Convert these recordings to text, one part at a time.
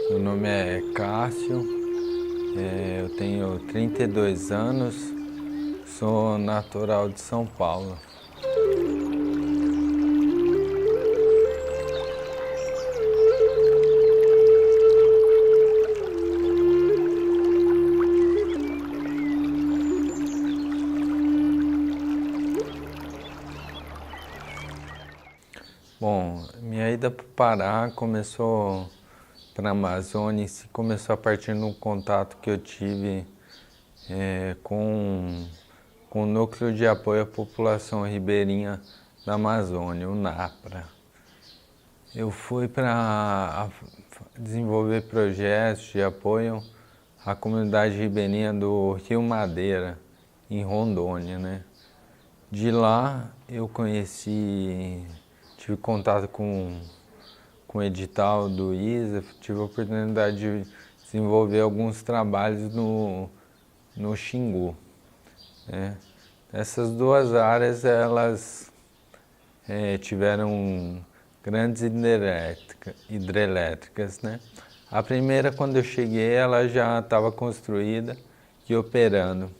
Meu nome é Cássio, eu tenho 32 anos, sou natural de São Paulo. Bom, minha ida para o Pará começou para a Amazônia e começou a partir de um contato que eu tive com o Núcleo de Apoio à População Ribeirinha da Amazônia, o NAPRA. Eu fui para desenvolver projetos de apoio à comunidade ribeirinha do Rio Madeira, em Rondônia, né? De lá eu tive contato com o edital do ISA, tive a oportunidade de desenvolver alguns trabalhos no Xingu, né? Essas duas áreas, elas tiveram grandes hidrelétricas, né? A primeira, quando eu cheguei, ela já estava construída e operando.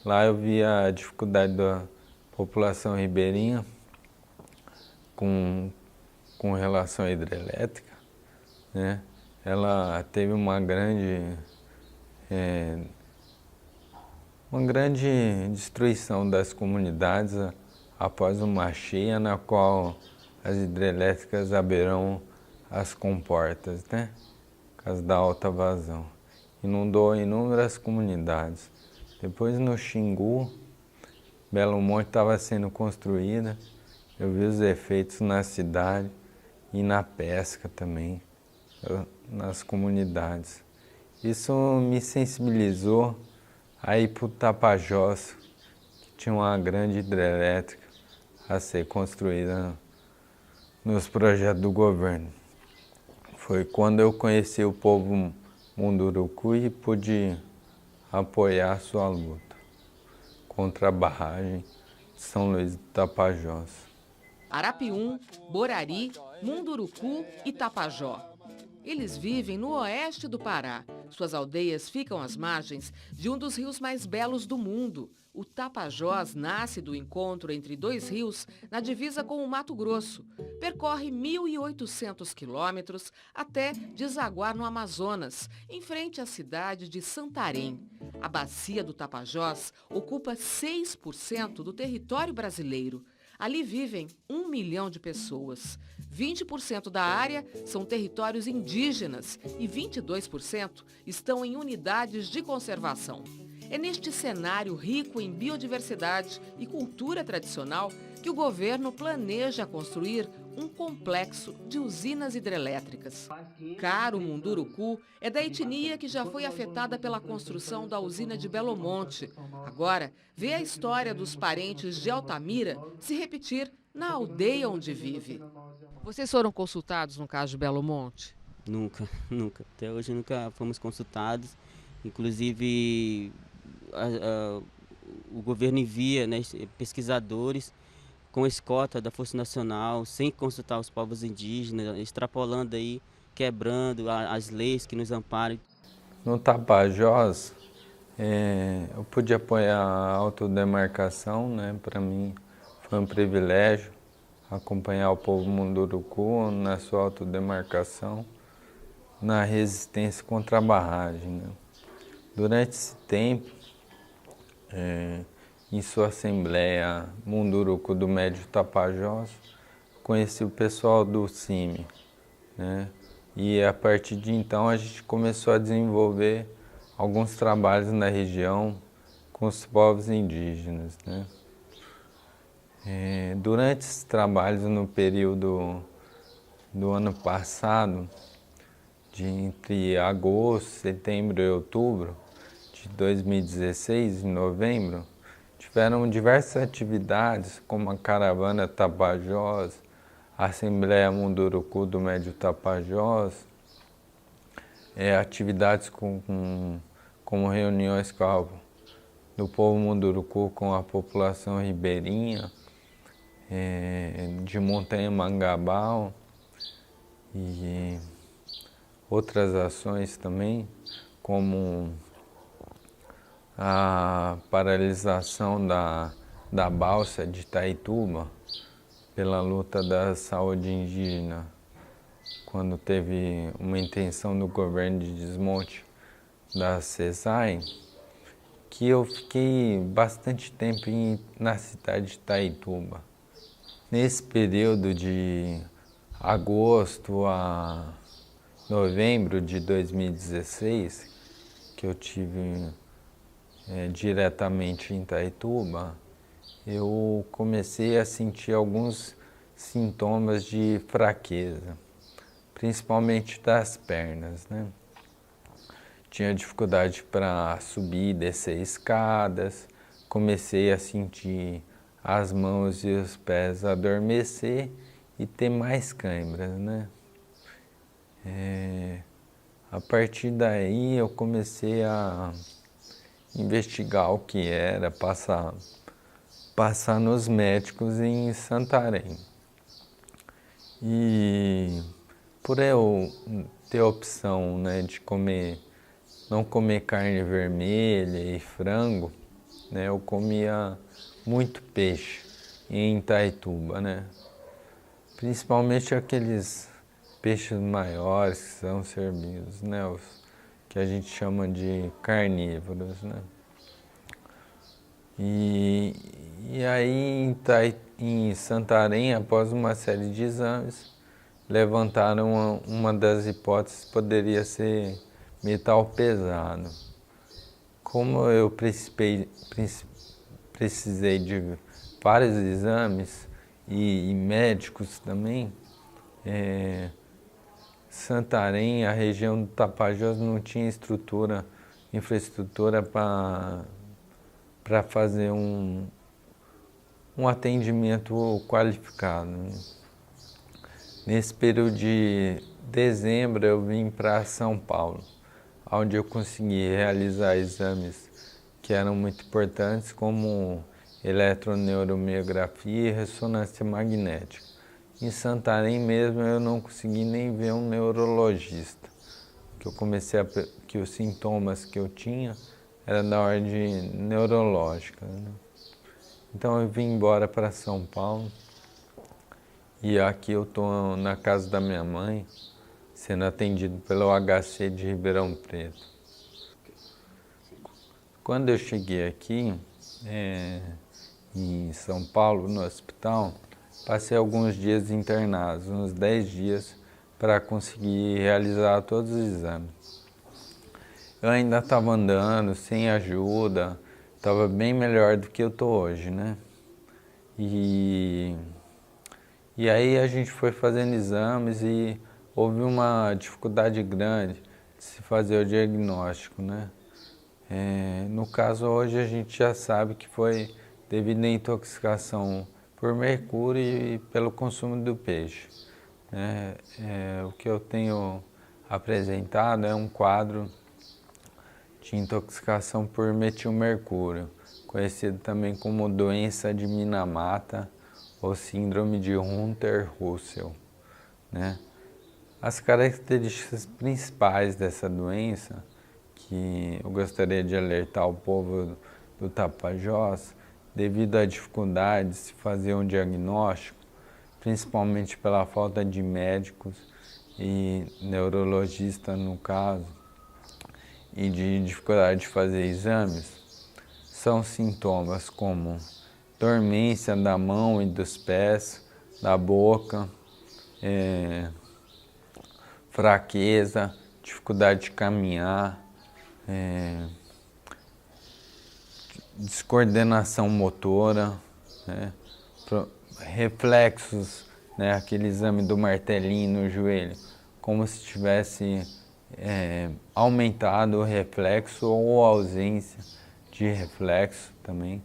Lá eu vi a dificuldade da população ribeirinha com relação à hidrelétrica, né? Ela teve uma grande destruição das comunidades após uma cheia na qual as hidrelétricas abriram as comportas, né? Por causa da alta vazão. Inundou inúmeras comunidades. Depois no Xingu, Belo Monte estava sendo construída. Eu vi os efeitos na cidade e na pesca também, nas comunidades. Isso me sensibilizou a ir para o Tapajós, que tinha uma grande hidrelétrica a ser construída nos projetos do governo. Foi quando eu conheci o povo Munduruku e pude apoiar a sua luta contra a barragem de São Luís do Tapajós. Arapiuns, Borari, Munduruku e Tapajós. Eles vivem no oeste do Pará. Suas aldeias ficam às margens de um dos rios mais belos do mundo. O Tapajós nasce do encontro entre dois rios na divisa com o Mato Grosso. Percorre 1.800 quilômetros até desaguar no Amazonas, em frente à cidade de Santarém. A bacia do Tapajós ocupa 6% do território brasileiro. Ali vivem 1 milhão de pessoas. 20% da área são territórios indígenas e 22% estão em unidades de conservação. É neste cenário rico em biodiversidade e cultura tradicional que o governo planeja construir um complexo de usinas hidrelétricas. Caro Munduruku é da etnia que já foi afetada pela construção da usina de Belo Monte. Agora, vê a história dos parentes de Altamira se repetir na aldeia onde vive. Vocês foram consultados no caso de Belo Monte? Nunca, nunca. Até hoje nunca fomos consultados. Inclusive, o governo envia, né, pesquisadores com escolta da Força Nacional, sem consultar os povos indígenas, extrapolando aí, quebrando as leis que nos amparam. No Tapajós, eu pude apoiar a autodemarcação, né? Para mim foi um privilégio acompanhar o povo Munduruku na sua autodemarcação, na resistência contra a barragem, né? Durante esse tempo, em sua assembleia Munduruku do Médio Tapajós, conheci o pessoal do CIMI, né? E a partir de então a gente começou a desenvolver alguns trabalhos na região com os povos indígenas, né? Durante esses trabalhos, no período do ano passado, entre agosto, setembro e outubro de 2016, em novembro, tiveram diversas atividades, como a Caravana Tapajós, a Assembleia Munduruku do Médio Tapajós, atividades como reuniões do povo Munduruku com a população ribeirinha, de Montanha Mangabal, e outras ações também, como a paralisação da balsa de Itaituba pela luta da saúde indígena, quando teve uma intenção do governo de desmonte da CESAI, que eu fiquei bastante tempo na cidade de Itaituba. Nesse período de agosto a novembro de 2016, que eu tive diretamente em Itaituba, eu comecei a sentir alguns sintomas de fraqueza, principalmente das pernas, né? Tinha dificuldade para subir e descer escadas, comecei a sentir as mãos e os pés adormecer e ter mais câimbras, né? A partir daí eu comecei a investigar o que era, passar nos médicos em Santarém. E por eu ter a opção, né, de não comer carne vermelha e frango, né, eu comia muito peixe em Itaituba, né? Principalmente aqueles peixes maiores que são servidos, né, os que a gente chama de carnívoros, né? E aí em Santarém, após uma série de exames, levantaram uma das hipóteses poderia ser metal pesado. Como eu precisei de vários exames e médicos também, Santarém, a região do Tapajós não tinha infraestrutura para fazer um atendimento qualificado. Nesse período de dezembro eu vim para São Paulo, onde eu consegui realizar exames que eram muito importantes, como eletroneuromiografia e ressonância magnética. Em Santarém mesmo eu não consegui nem ver um neurologista, que os sintomas que eu tinha eram da ordem neurológica, né? Então eu vim embora para São Paulo e aqui eu estou na casa da minha mãe, sendo atendido pelo HC de Ribeirão Preto. Quando eu cheguei aqui, em São Paulo, no hospital, passei alguns dias internados, uns 10 dias, para conseguir realizar todos os exames. Eu ainda estava andando, sem ajuda, estava bem melhor do que eu estou hoje, né? E aí a gente foi fazendo exames e houve uma dificuldade grande de se fazer o diagnóstico, né? No caso hoje a gente já sabe que foi devido à intoxicação por mercúrio e pelo consumo do peixe, né? O que eu tenho apresentado é um quadro de intoxicação por metilmercúrio, conhecido também como doença de Minamata ou síndrome de Hunter-Russell, né? As características principais dessa doença, que eu gostaria de alertar o povo do Tapajós, devido à dificuldade de se fazer um diagnóstico, principalmente pela falta de médicos e neurologistas no caso, e de dificuldade de fazer exames, são sintomas como dormência da mão e dos pés, da boca, fraqueza, dificuldade de caminhar, descoordenação motora, né, reflexos, né, aquele exame do martelinho no joelho, como se tivesse aumentado o reflexo ou ausência de reflexo também.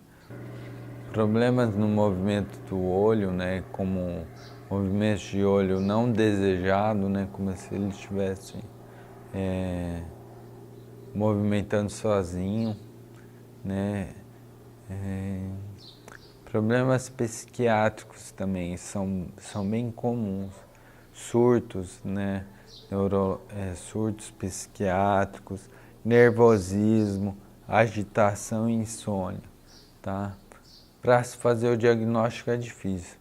Problemas no movimento do olho, né, como movimentos de olho não desejado, né, como se ele estivesse movimentando sozinho, né. Problemas psiquiátricos também são bem comuns, surtos, né, surtos psiquiátricos, nervosismo, agitação e insônia, tá? Para se fazer o diagnóstico é difícil.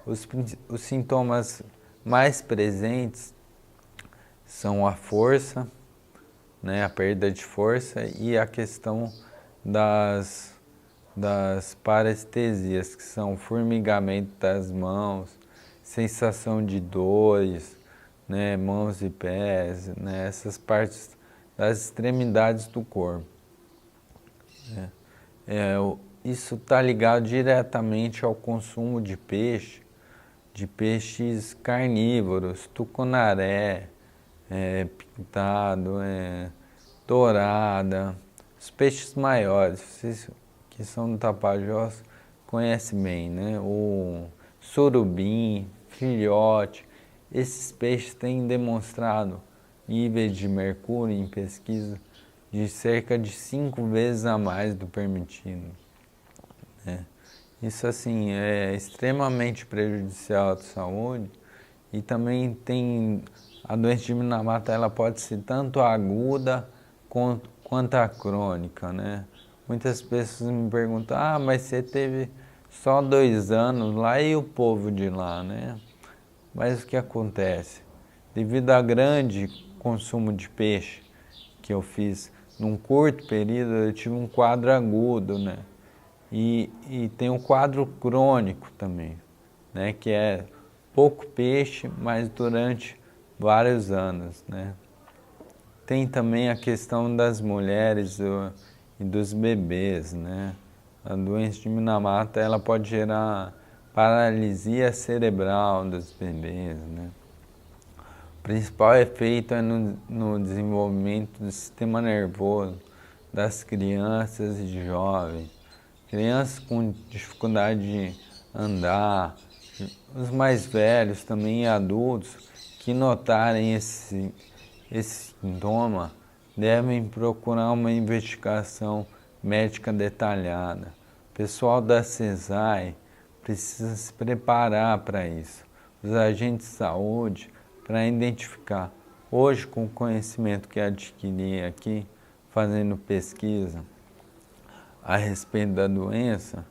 Os sintomas mais presentes são a força, né, a perda de força e a questão das parestesias, que são formigamento das mãos, sensação de dores, né, mãos e pés, né, essas partes das extremidades do corpo. Isso está ligado diretamente ao consumo de peixes carnívoros, tucunaré, pintado, dourada, os peixes maiores, vocês que são do Tapajós conhecem bem, né? O surubim, filhote, esses peixes têm demonstrado níveis de mercúrio em pesquisa de cerca de 5 vezes a mais do permitido, né? Isso assim é extremamente prejudicial à saúde e também tem a doença de Minamata, ela pode ser tanto aguda quanto a crônica, né? Muitas pessoas me perguntam, mas você teve só 2 anos lá e o povo de lá, né? Mas o que acontece? Devido ao grande consumo de peixe que eu fiz num curto período, eu tive um quadro agudo, né? E tem um quadro crônico também, né? Que é pouco peixe, mas durante vários anos, né? Tem também a questão das mulheres e dos bebês, né? A doença de Minamata, ela pode gerar paralisia cerebral dos bebês, né? O principal efeito é no desenvolvimento do sistema nervoso das crianças e jovens. Crianças com dificuldade de andar, os mais velhos também e adultos que notarem esse sintoma devem procurar uma investigação médica detalhada. O pessoal da CESAI precisa se preparar para isso. Os agentes de saúde, para identificar. Hoje, com o conhecimento que adquiri aqui, fazendo pesquisa a respeito da doença,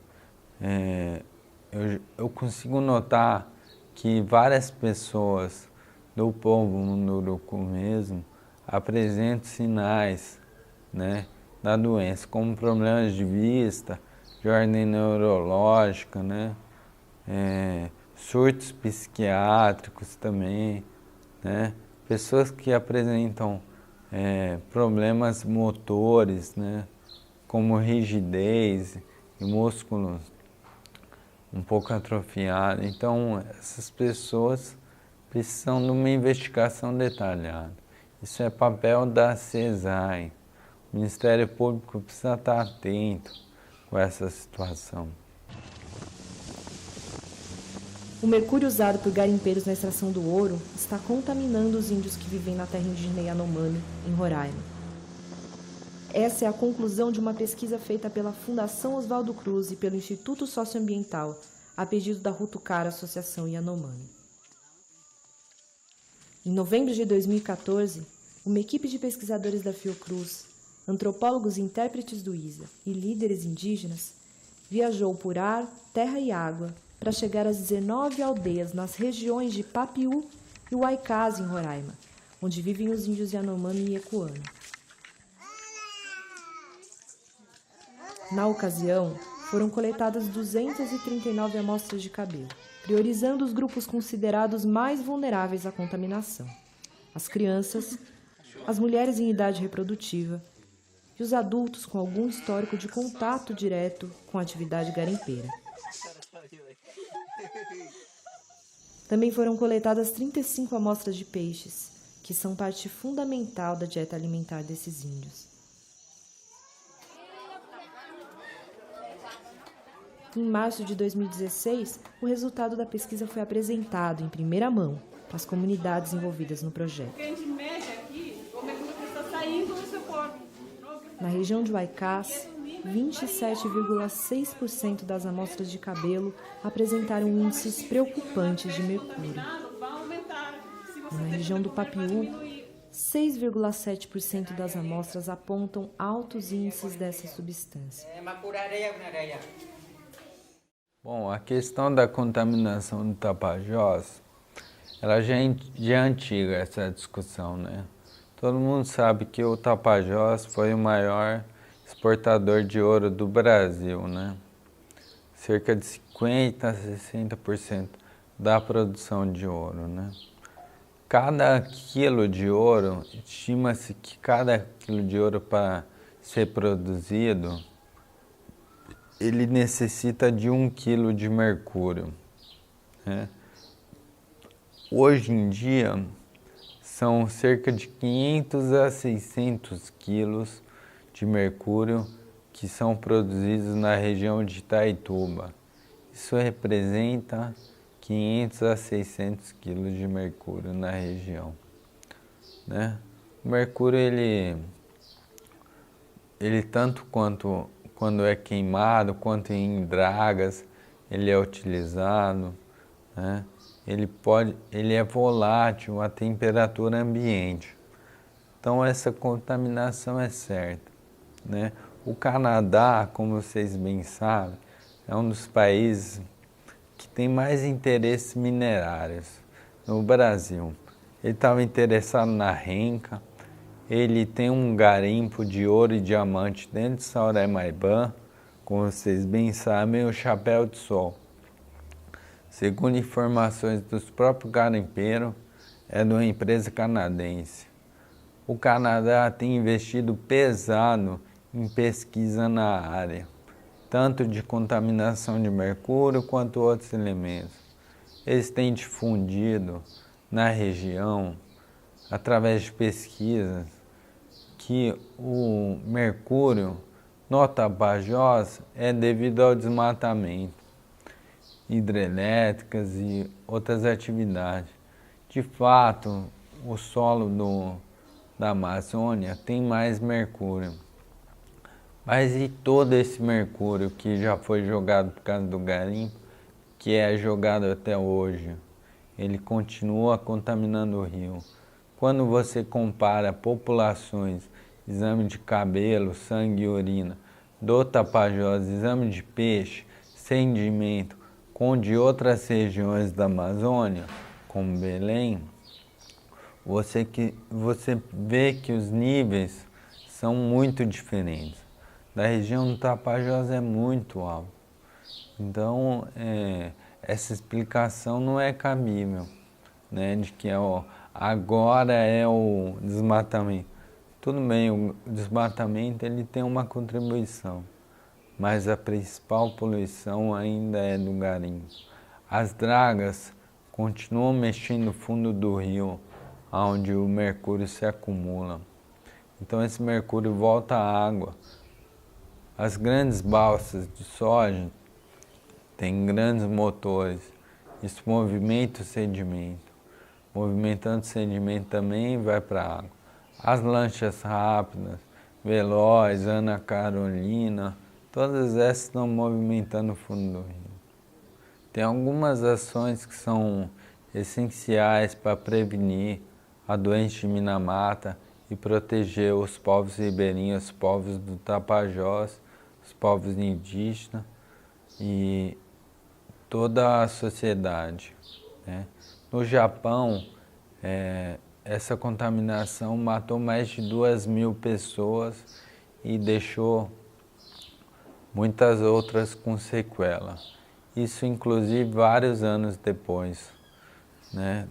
eu consigo notar que várias pessoas do povo Munduruku mesmo apresentam sinais, né, da doença, como problemas de vista, de ordem neurológica, né, surtos psiquiátricos também, né, pessoas que apresentam problemas motores, né, como rigidez e músculos um pouco atrofiados. Então, essas pessoas precisam de uma investigação detalhada. Isso é papel da CESAI. O Ministério Público precisa estar atento com essa situação. O mercúrio usado por garimpeiros na extração do ouro está contaminando os índios que vivem na terra indígena Yanomami, em Roraima. Essa é a conclusão de uma pesquisa feita pela Fundação Oswaldo Cruz e pelo Instituto Socioambiental, a pedido da Rutucara Associação Yanomami. Em novembro de 2014, uma equipe de pesquisadores da Fiocruz, antropólogos e intérpretes do ISA e líderes indígenas viajou por ar, terra e água para chegar às 19 aldeias nas regiões de Papiú e Waikás, em Roraima, onde vivem os índios Yanomami e Ecuana. Na ocasião, foram coletadas 239 amostras de cabelo, priorizando os grupos considerados mais vulneráveis à contaminação: as crianças, as mulheres em idade reprodutiva e os adultos com algum histórico de contato direto com a atividade garimpeira. Também foram coletadas 35 amostras de peixes, que são parte fundamental da dieta alimentar desses índios. Em março de 2016, o resultado da pesquisa foi apresentado em primeira mão para as comunidades envolvidas no projeto. Na região de Waikás, 27,6% das amostras de cabelo apresentaram índices preocupantes de mercúrio. Na região do Papiú, 6,7% das amostras apontam altos índices dessa substância. Bom, a questão da contaminação do Tapajós, ela já é antiga, essa discussão, né? Todo mundo sabe que o Tapajós foi o maior exportador de ouro do Brasil, né? Cerca de 50% a 60% da produção de ouro, né? Cada quilo de ouro, estima-se que cada quilo de ouro para ser produzido, ele necessita de 1 quilo de mercúrio, né? Hoje em dia, são cerca de 500 a 600 quilos de mercúrio que são produzidos na região de Itaituba. Isso representa 500 a 600 quilos de mercúrio na região, né? O mercúrio, ele tanto quando é queimado, quanto em dragas, ele é utilizado, né? Ele é volátil à temperatura ambiente. Então essa contaminação é certa, né? O Canadá, como vocês bem sabem, é um dos países que tem mais interesses minerários no Brasil. Ele estava interessado na Renca, ele tem um garimpo de ouro e diamante dentro de Sauré-Maibã, como vocês bem sabem, o Chapéu de Sol. Segundo informações dos próprios garimpeiros, é de uma empresa canadense. O Canadá tem investido pesado em pesquisa na área, tanto de contaminação de mercúrio quanto outros elementos. Eles têm difundido na região, através de pesquisas, que o mercúrio no Tapajós é devido ao desmatamento, hidrelétricas e outras atividades. De fato, o solo da Amazônia tem mais mercúrio. Mas e todo esse mercúrio que já foi jogado por causa do garimpo, que é jogado até hoje, ele continua contaminando o rio. Quando você compara populações, exame de cabelo, sangue e urina, do Tapajós, exame de peixe, sedimento, com de outras regiões da Amazônia, como Belém, você vê que os níveis são muito diferentes. Da região do Tapajós é muito alto. Então, essa explicação não é cabível, né, de que agora é o desmatamento. Tudo bem, o desmatamento ele tem uma contribuição, mas a principal poluição ainda é do garimpo. As dragas continuam mexendo no fundo do rio, onde o mercúrio se acumula. Então esse mercúrio volta à água. As grandes balsas de soja têm grandes motores. Isso movimenta o sedimento. Movimentando o sedimento também vai para a água. As lanchas rápidas, Veloz, Ana Carolina, todas essas estão movimentando o fundo do rio. Tem algumas ações que são essenciais para prevenir a doença de Minamata e proteger os povos ribeirinhos, os povos do Tapajós, os povos indígenas e toda a sociedade, né? No Japão, essa contaminação matou mais de 2.000 pessoas e deixou muitas outras com sequela. Isso inclusive vários anos depois, né,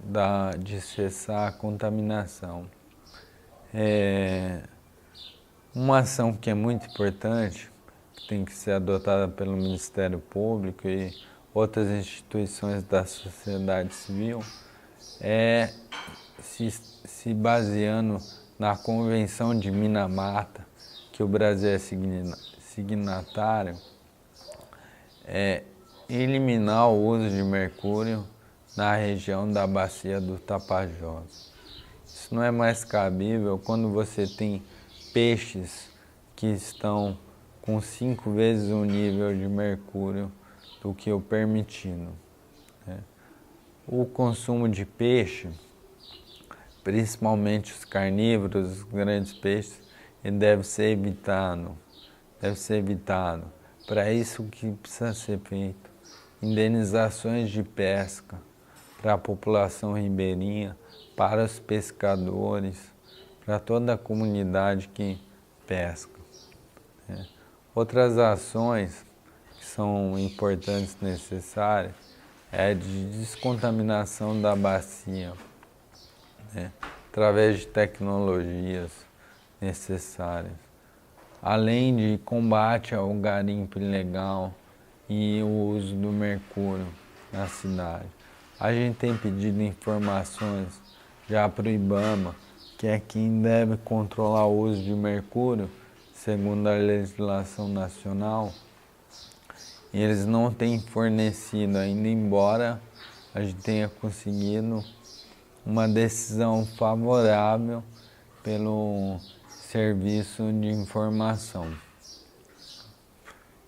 de cessar a contaminação. Uma ação que é muito importante, que tem que ser adotada pelo Ministério Público e outras instituições da sociedade civil, se baseando na Convenção de Minamata, que o Brasil é signatário, eliminar o uso de mercúrio na região da bacia do Tapajós. Isso não é mais cabível quando você tem peixes que estão com 5 vezes o nível de mercúrio do que o permitido, né? O consumo de peixe principalmente os carnívoros, os grandes peixes, ele deve ser evitado. Deve ser evitado. Para isso, o que precisa ser feito? Indenizações de pesca para a população ribeirinha, para os pescadores, para toda a comunidade que pesca. Outras ações que são importantes e necessárias é de descontaminação da bacia, através de tecnologias necessárias, além de combate ao garimpo ilegal e o uso do mercúrio na cidade. A gente tem pedido informações já para o IBAMA, que é quem deve controlar o uso de mercúrio, segundo a legislação nacional, e eles não têm fornecido ainda, embora a gente tenha conseguido uma decisão favorável pelo serviço de informação.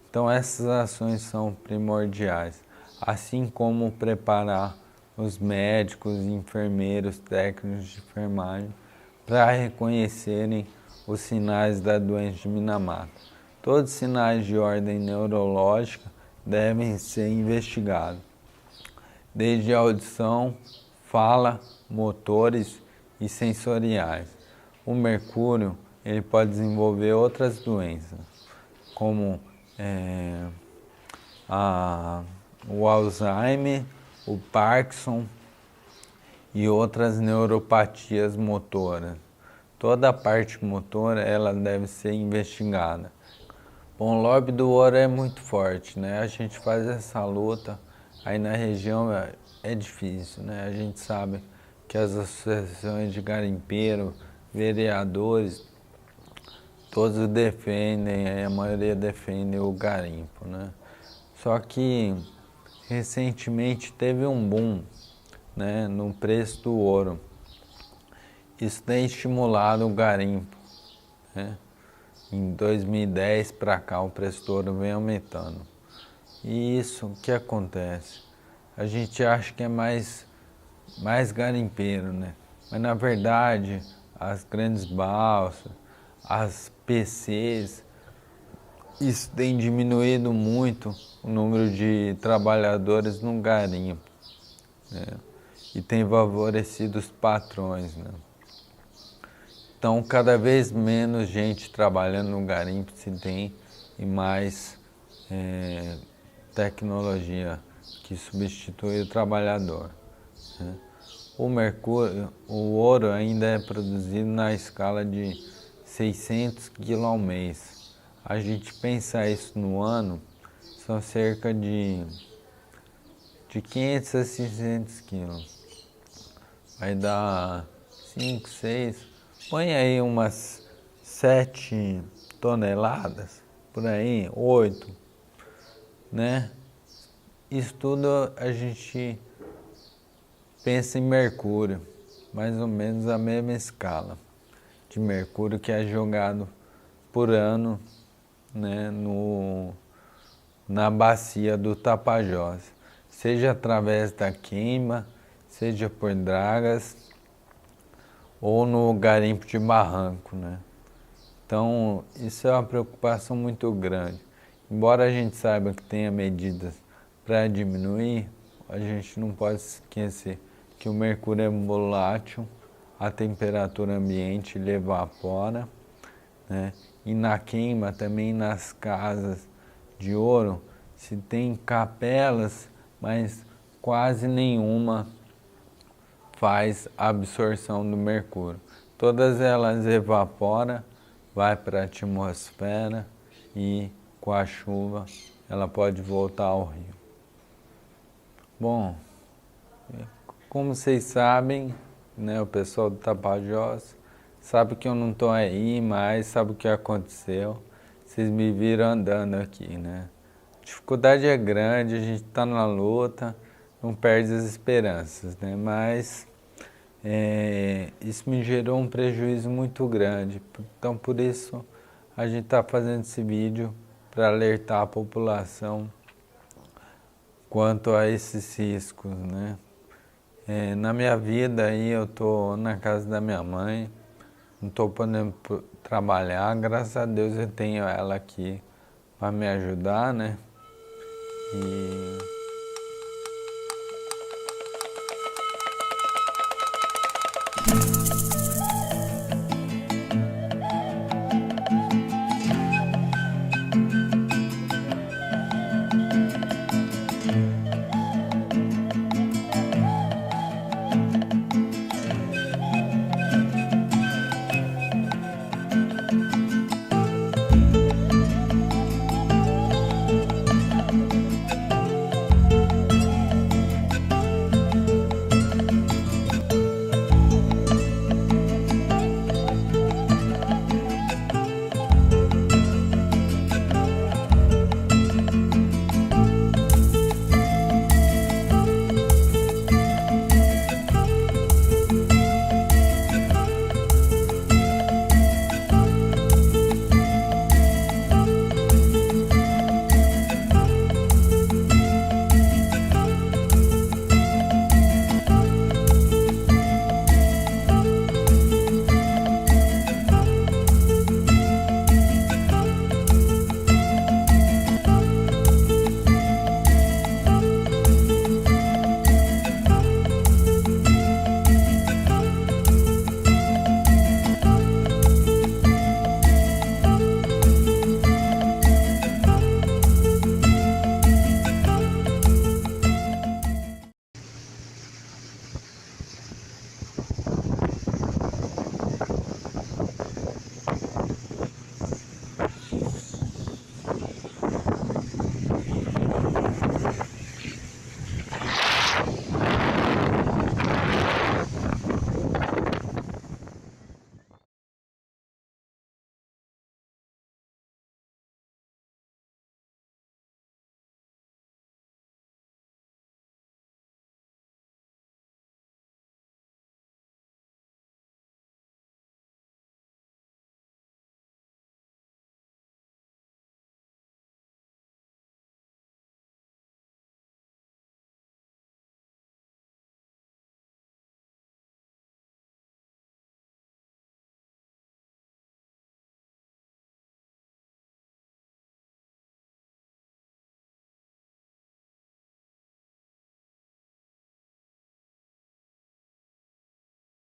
Então essas ações são primordiais, assim como preparar os médicos, enfermeiros, técnicos de enfermagem para reconhecerem os sinais da doença de Minamata. Todos os sinais de ordem neurológica devem ser investigados, desde audição, fala, motores e sensoriais. O mercúrio ele pode desenvolver outras doenças, como o Alzheimer, o Parkinson e outras neuropatias motoras. Toda a parte motora ela deve ser investigada. Bom, o lobby do ouro é muito forte, né? A gente faz essa luta, aí na região é difícil, né? A gente sabe que as associações de garimpeiro, vereadores, todos defendem, a maioria defende o garimpo, né? Só que recentemente teve um boom, né, no preço do ouro. Isso tem estimulado o garimpo, né? Em 2010 para cá o preço do ouro vem aumentando. E isso, o que acontece? A gente acha que é mais garimpeiro, né? Mas na verdade as grandes balsas, as PCs, isso tem diminuído muito o número de trabalhadores no garimpo, né? E tem favorecido os patrões, né? Então, cada vez menos gente trabalhando no garimpo se tem e mais tecnologia que substitui o trabalhador, né? O mercúrio, o ouro ainda é produzido na escala de 600 kg ao mês. A gente pensar isso no ano, são cerca de 500 a 600 quilos. Vai dar 5, 6, põe aí umas 7 toneladas, por aí, 8, né? Isso tudo a gente pensa em mercúrio, mais ou menos a mesma escala de mercúrio que é jogado por ano, né, na bacia do Tapajós, seja através da queima, seja por dragas ou no garimpo de barranco, né? Então, isso é uma preocupação muito grande. Embora a gente saiba que tenha medidas para diminuir, a gente não pode esquecer que o mercúrio é volátil, a temperatura ambiente ele evapora, né? E na queima, também nas casas de ouro, se tem capelas, mas quase nenhuma faz absorção do mercúrio. Todas elas evaporam, vai para a atmosfera e com a chuva ela pode voltar ao rio. Bom, como vocês sabem, né, o pessoal do Tapajós sabe que eu não estou aí mais, sabe o que aconteceu. Vocês me viram andando aqui, né? A dificuldade é grande, a gente está na luta, não perde as esperanças, né? Mas isso me gerou um prejuízo muito grande. Então, por isso, a gente está fazendo esse vídeo para alertar a população quanto a esses riscos, né? Na minha vida aí eu tô na casa da minha mãe, não estou podendo trabalhar, graças a Deus eu tenho ela aqui para me ajudar, né? E